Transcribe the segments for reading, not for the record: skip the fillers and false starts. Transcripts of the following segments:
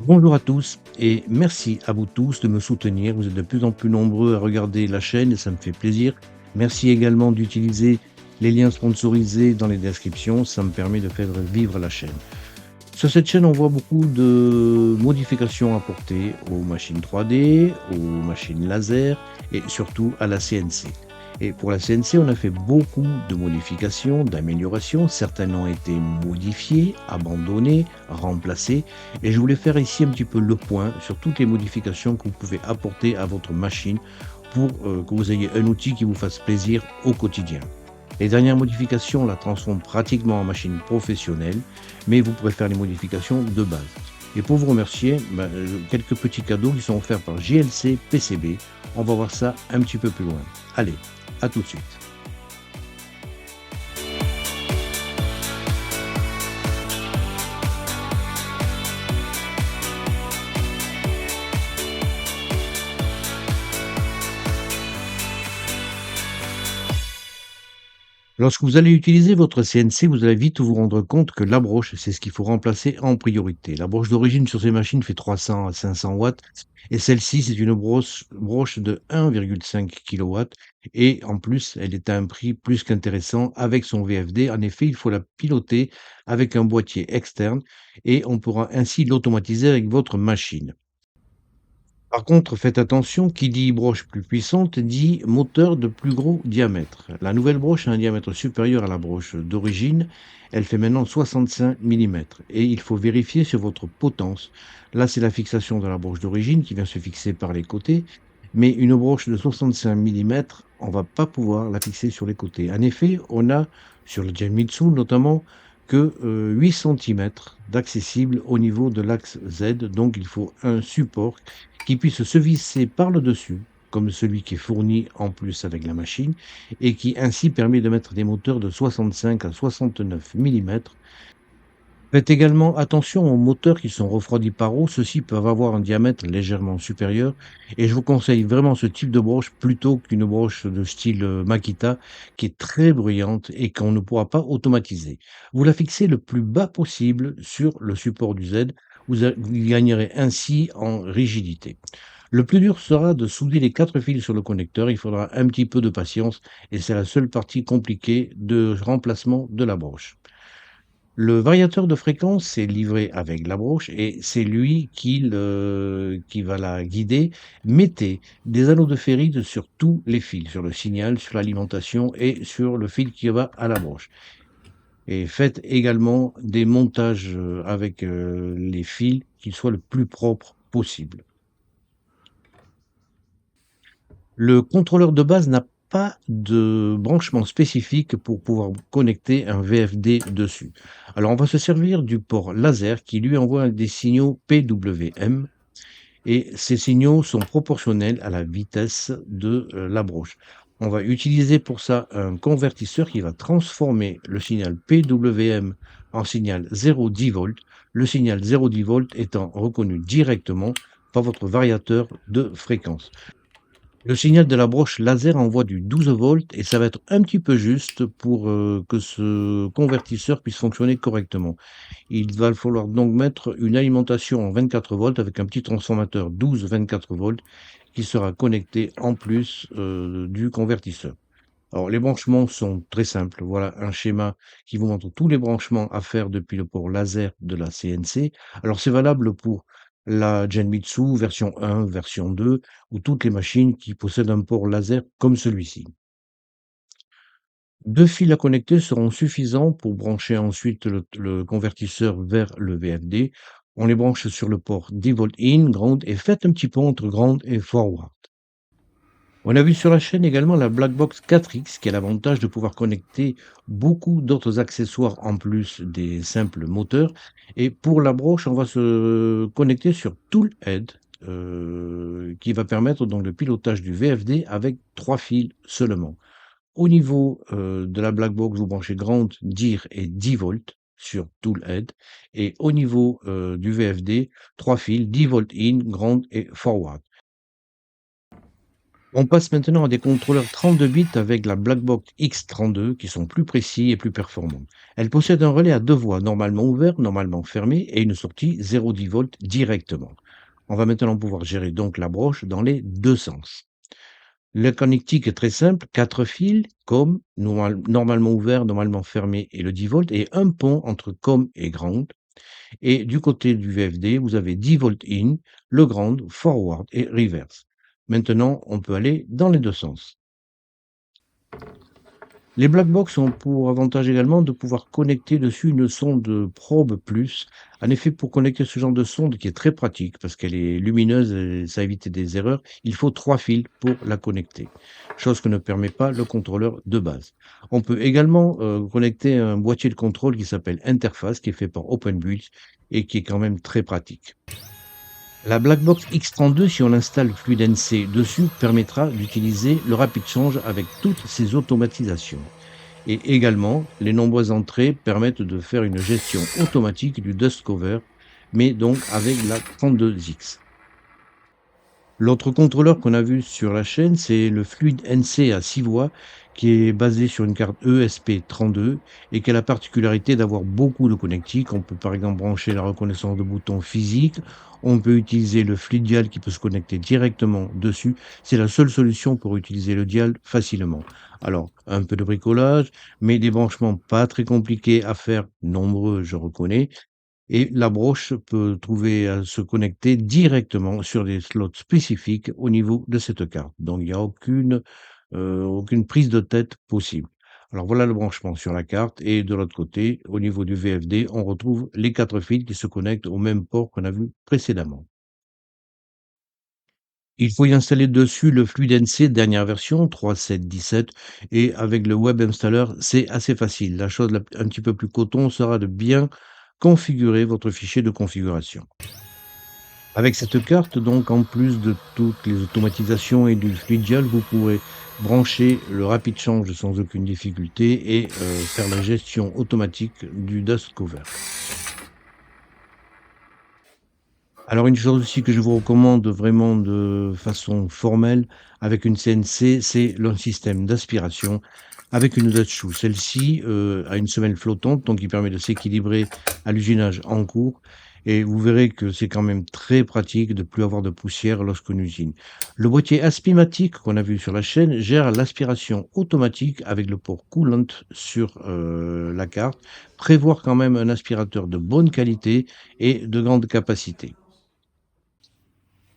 Bonjour à tous et merci à vous tous de me soutenir. Vous êtes de plus en plus nombreux à regarder la chaîne et ça me fait plaisir. Merci également d'utiliser les liens sponsorisés dans les descriptions. Ça me permet de faire vivre la chaîne. Sur cette chaîne, on voit beaucoup de modifications apportées aux machines 3D, aux machines laser et surtout à la CNC. Et pour la CNC, on a fait beaucoup de modifications, d'améliorations. Certaines ont été modifiées, abandonnées, remplacées. Et je voulais faire ici un petit peu le point sur toutes les modifications que vous pouvez apporter à votre machine pour que vous ayez un outil qui vous fasse plaisir au quotidien. Les dernières modifications la transforment pratiquement en machine professionnelle, mais vous pourrez faire les modifications de base. Et pour vous remercier, quelques petits cadeaux qui sont offerts par JLC PCB. On va voir ça un petit peu plus loin. Allez, à tout de suite. Lorsque vous allez utiliser votre CNC, vous allez vite vous rendre compte que la broche, c'est ce qu'il faut remplacer en priorité. La broche d'origine sur ces machines fait 300 à 500 watts et celle-ci, c'est une broche de 1,5 kW et en plus, elle est à un prix plus qu'intéressant avec son VFD. En effet, il faut la piloter avec un boîtier externe et on pourra ainsi l'automatiser avec votre machine. Par contre, faites attention, qui dit broche plus puissante dit moteur de plus gros diamètre. La nouvelle broche a un diamètre supérieur à la broche d'origine. Elle fait maintenant 65 mm et il faut vérifier sur votre potence. Là, c'est la fixation de la broche d'origine qui vient se fixer par les côtés. Mais une broche de 65 mm, on va pas pouvoir la fixer sur les côtés. En effet, on a sur le Genmitsu notamment que 8 cm d'accessible au niveau de l'axe Z. Donc, il faut un support qui puisse se visser par le dessus, comme celui qui est fourni en plus avec la machine, et qui ainsi permet de mettre des moteurs de 65 à 69 mm. Faites également attention aux moteurs qui sont refroidis par eau, ceux-ci peuvent avoir un diamètre légèrement supérieur, et je vous conseille vraiment ce type de broche plutôt qu'une broche de style Makita, qui est très bruyante et qu'on ne pourra pas automatiser. Vous la fixez le plus bas possible sur le support du Z, vous gagnerez ainsi en rigidité. Le plus dur sera de souder les 4 fils sur le connecteur. Il faudra un petit peu de patience et c'est la seule partie compliquée de remplacement de la broche. Le variateur de fréquence est livré avec la broche et c'est lui qui va la guider. Mettez des anneaux de ferrite sur tous les fils, sur le signal, sur l'alimentation et sur le fil qui va à la broche. Et faites également des montages avec les fils qui soient le plus propre possible. Le contrôleur de base n'a pas de branchement spécifique pour pouvoir connecter un VFD dessus. Alors on va se servir du port laser qui lui envoie des signaux PWM et ces signaux sont proportionnels à la vitesse de la broche. On va utiliser pour ça un convertisseur qui va transformer le signal PWM en signal 0,10 volts, le signal 0,10 volts étant reconnu directement par votre variateur de fréquence. Le signal de la broche laser envoie du 12 volts et ça va être un petit peu juste pour que ce convertisseur puisse fonctionner correctement. Il va falloir donc mettre une alimentation en 24 volts avec un petit transformateur 12-24 volts qui sera connecté en plus du convertisseur. Alors les branchements sont très simples. Voilà un schéma qui vous montre tous les branchements à faire depuis le port laser de la CNC. Alors c'est valable pour la Genmitsu version 1, version 2 ou toutes les machines qui possèdent un port laser comme celui-ci. 2 fils à connecter seront suffisants pour brancher ensuite le convertisseur vers le VFD. On les branche sur le port 10 volts in, ground et faites un petit pont entre ground et forward. On a vu sur la chaîne également la Blackbox 4X qui a l'avantage de pouvoir connecter beaucoup d'autres accessoires en plus des simples moteurs. Et pour la broche, on va se connecter sur Toolhead qui va permettre donc le pilotage du VFD avec 3 fils seulement. Au niveau de la Blackbox, vous branchez ground, dir et 10 volts sur Toolhead. Et au niveau du VFD, 3 fils, 10 volts in, ground et forward. On passe maintenant à des contrôleurs 32 bits avec la Blackbox X32 qui sont plus précis et plus performants. Elle possède un relais à deux voies, normalement ouvert, normalement fermé, et une sortie 0,10 volts directement. On va maintenant pouvoir gérer donc la broche dans les deux sens. Le connectique est très simple, 4 fils, COM, normalement ouvert, normalement fermé, et le 10 volts, et un pont entre COM et ground. Et du côté du VFD, vous avez 10 volts in, le ground, forward et reverse. Maintenant, on peut aller dans les deux sens. Les black box ont pour avantage également de pouvoir connecter dessus une sonde probe plus. En effet, pour connecter ce genre de sonde qui est très pratique parce qu'elle est lumineuse et ça évite des erreurs, il faut 3 fils pour la connecter, chose que ne permet pas le contrôleur de base. On peut également connecter un boîtier de contrôle qui s'appelle interface, qui est fait par OpenBuild et qui est quand même très pratique. La Blackbox X32, si on installe FluidNC dessus, permettra d'utiliser le rapid change avec toutes ses automatisations. Et également, les nombreuses entrées permettent de faire une gestion automatique du dust cover, mais donc avec la 32X. L'autre contrôleur qu'on a vu sur la chaîne, c'est le Fluid NC à 6 voies, qui est basé sur une carte ESP32 et qui a la particularité d'avoir beaucoup de connectiques. On peut par exemple brancher la reconnaissance de boutons physiques. On peut utiliser le Fluid Dial qui peut se connecter directement dessus. C'est la seule solution pour utiliser le dial facilement. Alors, un peu de bricolage, mais des branchements pas très compliqués à faire, nombreux, je reconnais, et la broche peut trouver à se connecter directement sur des slots spécifiques au niveau de cette carte. Donc il n'y a aucune prise de tête possible. Alors voilà le branchement sur la carte et de l'autre côté, au niveau du VFD, on retrouve les 4 fils qui se connectent au même port qu'on a vu précédemment. Il faut y installer dessus le FluidNC dernière version 3.7.17 et avec le Web Installer, c'est assez facile. La chose un petit peu plus coton sera de bien configurer votre fichier de configuration. Avec cette carte, donc, en plus de toutes les automatisations et du FluidGial, vous pourrez brancher le Rapid Change sans aucune difficulté et faire la gestion automatique du Dust Cover. Alors une chose aussi que je vous recommande vraiment de façon formelle avec une CNC, c'est le système d'aspiration avec une Dutch shoe. Celle-ci, a une semelle flottante, donc qui permet de s'équilibrer à l'usinage en cours et vous verrez que c'est quand même très pratique de plus avoir de poussière lorsqu'on usine. Le boîtier Aspimatic qu'on a vu sur la chaîne gère l'aspiration automatique avec le port coolant sur, la carte. Prévoir quand même un aspirateur de bonne qualité et de grande capacité.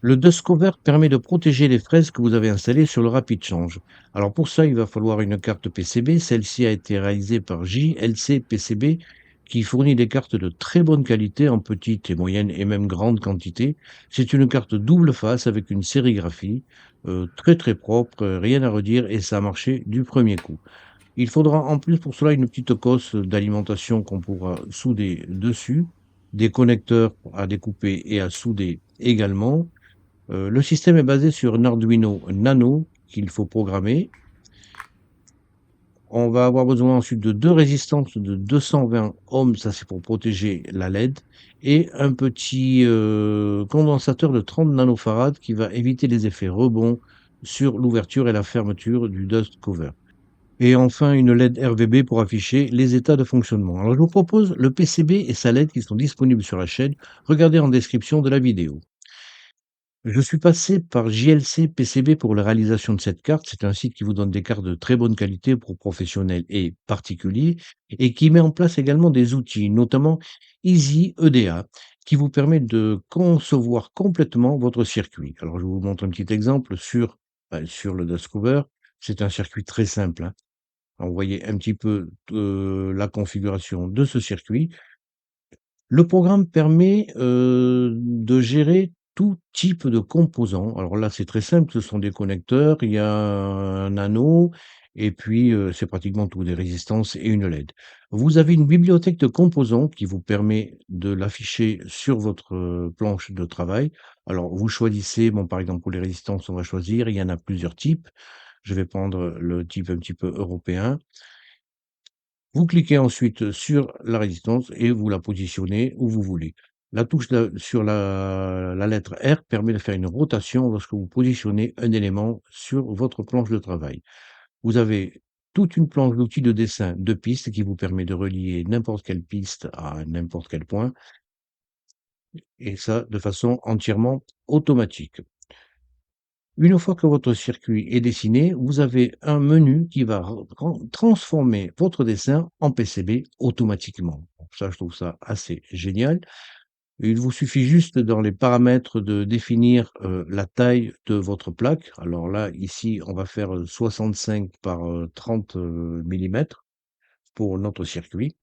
Le Dust Cover permet de protéger les fraises que vous avez installées sur le Rapid Change. Alors pour ça, il va falloir une carte PCB. Celle-ci a été réalisée par JLC PCB qui fournit des cartes de très bonne qualité en petite et moyenne et même grande quantité. C'est une carte double face avec une sérigraphie très très propre, rien à redire et ça a marché du premier coup. Il faudra en plus pour cela une petite cosse d'alimentation qu'on pourra souder dessus, des connecteurs à découper et à souder également. Le système est basé sur un Arduino Nano qu'il faut programmer. On va avoir besoin ensuite de 2 résistances de 220 ohms, ça c'est pour protéger la LED et un petit, condensateur de 30 nanofarad qui va éviter les effets rebond sur l'ouverture et la fermeture du dust cover. Et enfin une LED RVB pour afficher les états de fonctionnement. Alors je vous propose le PCB et sa LED qui sont disponibles sur la chaîne. Regardez en description de la vidéo. Je suis passé par JLC PCB pour la réalisation de cette carte. C'est un site qui vous donne des cartes de très bonne qualité pour professionnels et particuliers et qui met en place également des outils, notamment Easy EDA, qui vous permet de concevoir complètement votre circuit. Alors, je vous montre un petit exemple sur le Discover. C'est un circuit très simple, hein. Alors, vous voyez un petit peu la configuration de ce circuit. Le programme permet, de gérer tout type de composants. Alors là, c'est très simple, ce sont des connecteurs, il y a un anneau et puis, c'est pratiquement tout, des résistances et une LED. Vous avez une bibliothèque de composants qui vous permet de l'afficher sur votre, planche de travail. Alors vous choisissez, bon, par exemple, pour les résistances, on va choisir, il y en a plusieurs types. Je vais prendre le type un petit peu européen. Vous cliquez ensuite sur la résistance et vous la positionnez où vous voulez. La touche sur la lettre R permet de faire une rotation lorsque vous positionnez un élément sur votre planche de travail. Vous avez toute une planche d'outils de dessin de pistes qui vous permet de relier n'importe quelle piste à n'importe quel point, et ça de façon entièrement automatique. Une fois que votre circuit est dessiné, vous avez un menu qui va transformer votre dessin en PCB automatiquement. Ça, je trouve ça assez génial. Il vous suffit juste dans les paramètres de définir la taille de votre plaque. Alors là, ici, on va faire 65 par 30 millimètres pour notre circuit.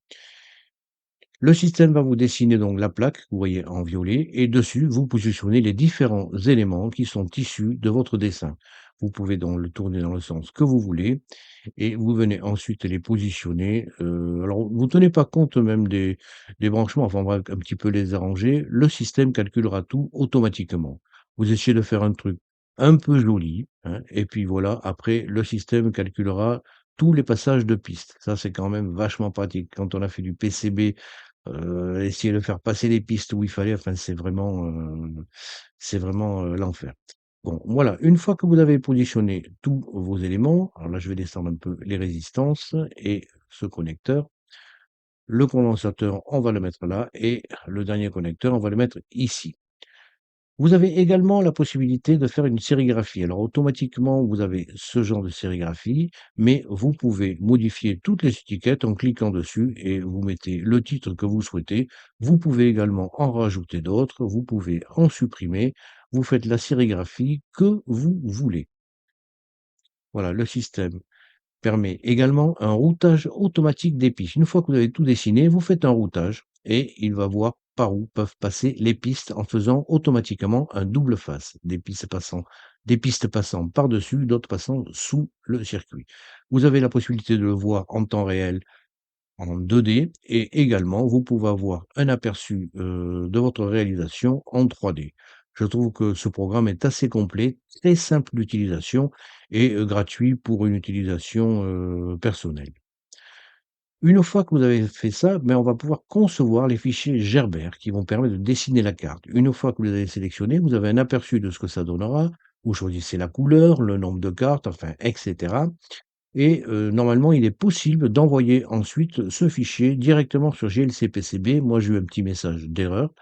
Le système va vous dessiner donc la plaque, que vous voyez en violet, et dessus, vous positionnez les différents éléments qui sont issus de votre dessin. Vous pouvez donc le tourner dans le sens que vous voulez et vous venez ensuite les positionner. Alors vous tenez pas compte même des branchements, enfin on va un petit peu les arranger. Le système calculera tout automatiquement. Vous essayez de faire un truc un peu joli, hein, et puis voilà, après le système calculera tous les passages de piste. Ça, c'est quand même vachement pratique. Quand on a fait du PCB, essayer de faire passer les pistes où il fallait, enfin c'est vraiment, l'enfer. Bon, voilà, une fois que vous avez positionné tous vos éléments, alors là, je vais descendre un peu les résistances et ce connecteur. Le condensateur, on va le mettre là et le dernier connecteur, on va le mettre ici. Vous avez également la possibilité de faire une sérigraphie. Alors automatiquement, vous avez ce genre de sérigraphie, mais vous pouvez modifier toutes les étiquettes en cliquant dessus et vous mettez le titre que vous souhaitez. Vous pouvez également en rajouter d'autres, vous pouvez en supprimer, vous faites la sérigraphie que vous voulez. Voilà, le système permet également un routage automatique des pistes. Une fois que vous avez tout dessiné, vous faites un routage et il va voir par où peuvent passer les pistes en faisant automatiquement un double face, des pistes passant par-dessus, d'autres passant sous le circuit. Vous avez la possibilité de le voir en temps réel en 2D et également vous pouvez avoir un aperçu de votre réalisation en 3D. Je trouve que ce programme est assez complet, très simple d'utilisation et gratuit pour une utilisation personnelle. Une fois que vous avez fait ça, ben, on va pouvoir concevoir les fichiers Gerber qui vont permettre de dessiner la carte. Une fois que vous les avez sélectionnés, vous avez un aperçu de ce que ça donnera. Vous choisissez la couleur, le nombre de cartes, enfin, etc. Et normalement, il est possible d'envoyer ensuite ce fichier directement sur GLC-PCB. Moi, j'ai eu un petit message d'erreur.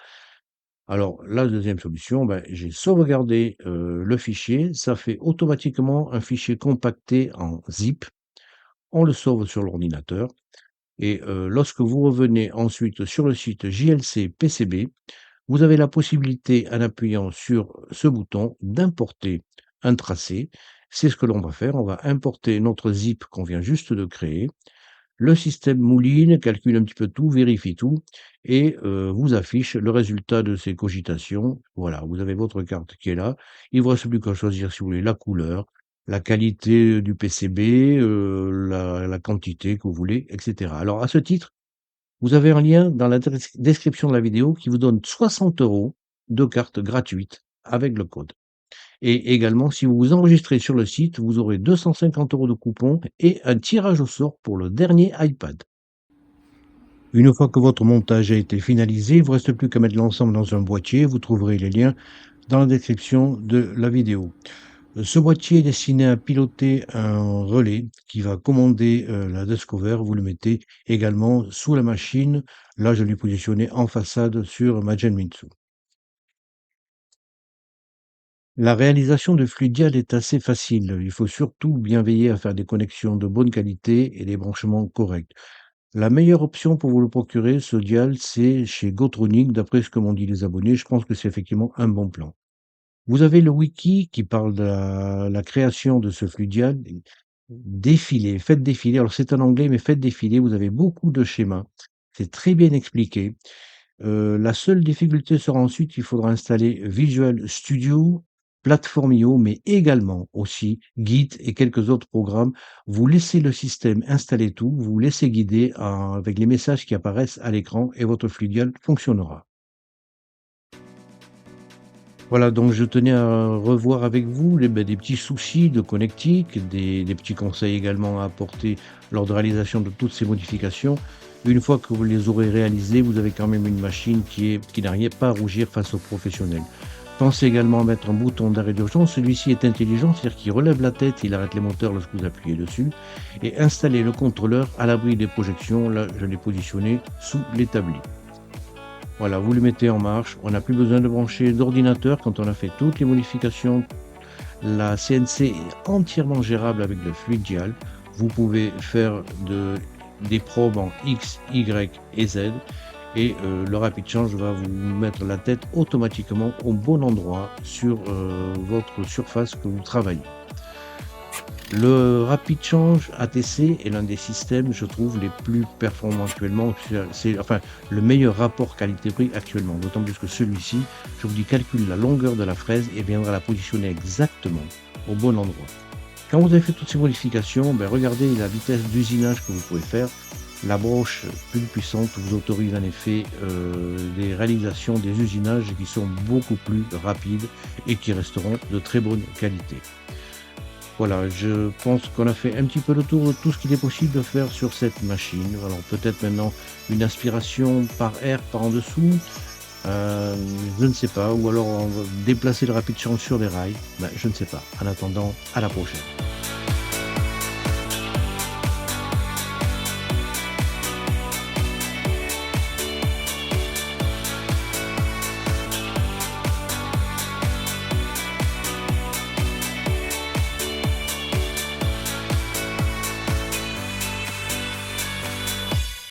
Alors, la deuxième solution, ben, j'ai sauvegardé le fichier. Ça fait automatiquement un fichier compacté en zip. On le sauve sur l'ordinateur. Et lorsque vous revenez ensuite sur le site JLC-PCB, vous avez la possibilité, en appuyant sur ce bouton, d'importer un tracé. C'est ce que l'on va faire. On va importer notre zip qu'on vient juste de créer. Le système mouline, calcule un petit peu tout, vérifie tout et vous affiche le résultat de ces cogitations. Voilà, vous avez votre carte qui est là. Il ne vous reste plus qu'à choisir, si vous voulez, la couleur, la qualité du PCB, la quantité que vous voulez, et cetera. Alors à ce titre, vous avez un lien dans la description de la vidéo qui vous donne 60 € de carte gratuite avec le code. Et également, si vous vous enregistrez sur le site, vous aurez 250 € de coupons et un tirage au sort pour le dernier iPad. Une fois que votre montage a été finalisé, il ne vous reste plus qu'à mettre l'ensemble dans un boîtier. Vous trouverez les liens dans la description de la vidéo. Ce boîtier est destiné à piloter un relais qui va commander la Discover. Vous le mettez également sous la machine. Là, je l'ai positionné en façade sur ma Genmitsu. La réalisation de Fluidial est assez facile. Il faut surtout bien veiller à faire des connexions de bonne qualité et des branchements corrects. La meilleure option pour vous le procurer, ce dial, c'est chez Gotronic, d'après ce que m'ont dit les abonnés. Je pense que c'est effectivement un bon plan. Vous avez le wiki qui parle de la création de ce Fluidial. Défiler, faites défiler. Alors c'est en anglais, mais faites défiler. Vous avez beaucoup de schémas. C'est très bien expliqué. La seule difficulté sera ensuite qu'il faudra installer Visual Studio, Platformio, mais également aussi Git et quelques autres programmes. Vous laissez le système installer tout, vous vous laissez guider avec les messages qui apparaissent à l'écran et votre Fluidial fonctionnera. Voilà, donc je tenais à revoir avec vous des petits soucis de connectique, des petits conseils également à apporter lors de réalisation de toutes ces modifications. Une fois que vous les aurez réalisés, vous avez quand même une machine qui n'a rien pas à rougir face aux professionnels. Pensez également à mettre un bouton d'arrêt d'urgence. Celui-ci est intelligent, c'est-à-dire qu'il relève la tête, il arrête les moteurs lorsque vous appuyez dessus. Et installez le contrôleur à l'abri des projections. Là, je l'ai positionné sous l'établi. Voilà, vous le mettez en marche. On n'a plus besoin de brancher d'ordinateur quand on a fait toutes les modifications. La CNC est entièrement gérable avec le FluidGial. Vous pouvez faire des probes en X, Y et Z. Et le Rapid Change va vous mettre la tête automatiquement au bon endroit sur votre surface que vous travaillez. Le Rapid Change ATC est l'un des systèmes, je trouve, les plus performants actuellement. C'est enfin le meilleur rapport qualité-prix actuellement. D'autant plus que celui-ci, je vous dis, calcule la longueur de la fraise et viendra la positionner exactement au bon endroit. Quand vous avez fait toutes ces modifications, regardez la vitesse d'usinage que vous pouvez faire. La broche plus puissante vous autorise en effet des réalisations, des usinages qui sont beaucoup plus rapides et qui resteront de très bonne qualité. Voilà, je pense qu'on a fait un petit peu le tour de tout ce qu'il est possible de faire sur cette machine. Alors peut-être maintenant une aspiration par air par en dessous, je ne sais pas, ou alors on va déplacer le Rapid Change sur les rails, je ne sais pas. En attendant, à la prochaine.